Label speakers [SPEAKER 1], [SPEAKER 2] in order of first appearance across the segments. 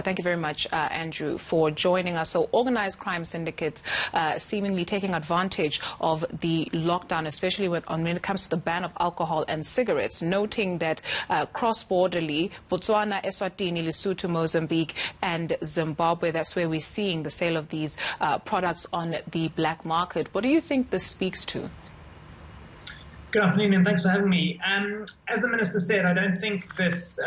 [SPEAKER 1] Thank you very much, Andrew, for joining us. So organized crime syndicates seemingly taking advantage of the lockdown, especially when it comes to the ban of alcohol and cigarettes, noting that cross-borderly, Botswana, Eswatini, Lesotho, Mozambique and Zimbabwe, that's where we're seeing the sale of these products on the black market. What do you think this speaks to?
[SPEAKER 2] Good afternoon and thanks for having me. As the Minister said, I don't think this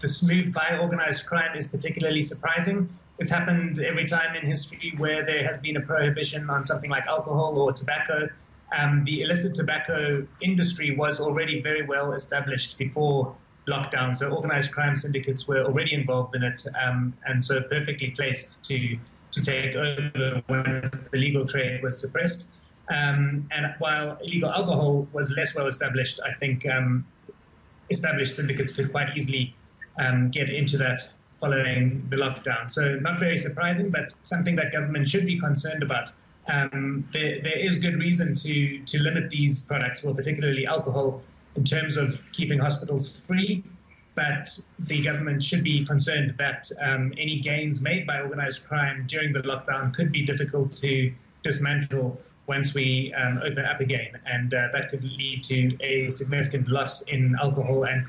[SPEAKER 2] this move by organised crime is particularly surprising. It's happened every time in history where there has been a prohibition on something like alcohol or tobacco. The illicit tobacco industry was already very well established before lockdown, so organised crime syndicates were already involved in it, and so perfectly placed to take over when the legal trade was suppressed. And while illegal alcohol was less well established, I think established syndicates could quite easily get into that following the lockdown. So not very surprising, but something that government should be concerned about. There is good reason to limit these products, well, particularly alcohol, in terms of keeping hospitals free. But the government should be concerned that any gains made by organized crime during the lockdown could be difficult to dismantle once we open up again, and that could lead to a significant loss in alcohol and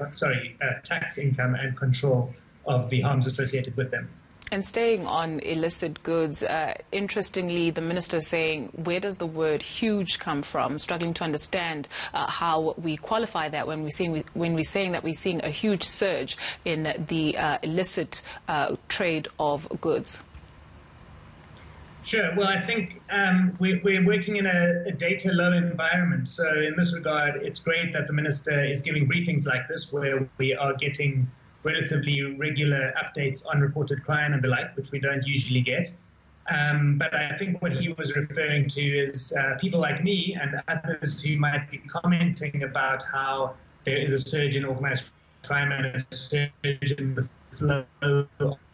[SPEAKER 2] tax income and control of the harms associated with them.
[SPEAKER 1] And staying on illicit goods, interestingly, the minister is saying, where does the word huge come from? Struggling to understand how we qualify that when we're saying that we're seeing a huge surge in the illicit trade of goods.
[SPEAKER 2] Sure. Well, I think we're working in a data-low environment. So in this regard, it's great that the minister is giving briefings like this, where we are getting relatively regular updates on reported crime and the like, which we don't usually get. But I think what he was referring to is people like me and others who might be commenting about how there is a surge in organized crime and a surge in the flow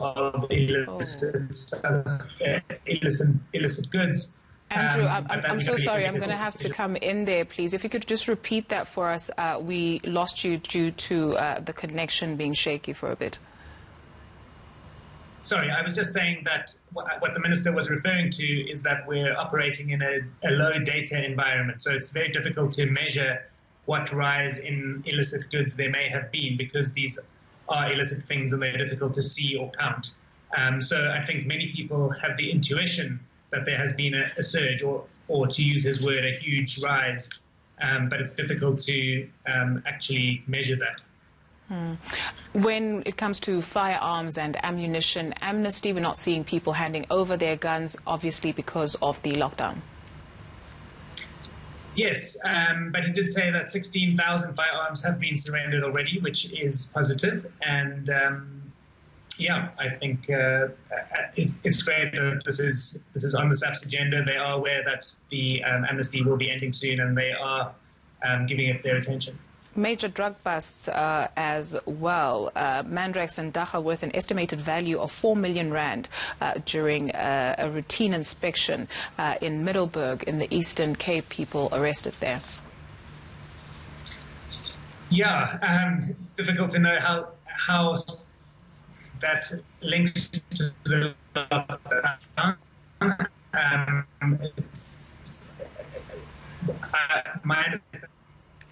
[SPEAKER 2] of illicit goods.
[SPEAKER 1] Andrew, I'm so sorry. I'm going to have to come in there, please. If you could just repeat that for us. We lost you due to the connection being shaky for a bit.
[SPEAKER 2] Sorry, I was just saying that what the minister was referring to is that we're operating in a low data environment. So it's very difficult to measure what rise in illicit goods there may have been, because these are illicit things and they're difficult to see or count. So I think many people have the intuition that there has been a surge, or to use his word, a huge rise, but it's difficult to actually measure that.
[SPEAKER 1] When it comes to firearms and ammunition, Amnesty, we're not seeing people handing over their guns, obviously because of the lockdown.
[SPEAKER 2] Yes, but he did say that 16,000 firearms have been surrendered already, which is positive. And yeah, I think it's great that this is on the SAP's agenda. They are aware that the amnesty will be ending soon, and they are giving it their attention.
[SPEAKER 1] Major drug busts as well. Mandrax and Dagga worth an estimated value of 4 million rand during a routine inspection in Middelburg in the Eastern Cape. People arrested there.
[SPEAKER 2] Yeah, difficult to know how that links to the lockdown.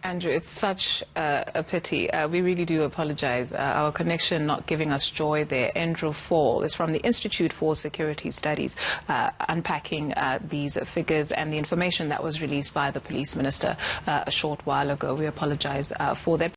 [SPEAKER 1] Andrew, it's such a pity. We really do apologize. Our connection not giving us joy there. Andrew Faull is from the Institute for Security Studies, unpacking these figures and the information that was released by the police minister a short while ago. We apologize for that.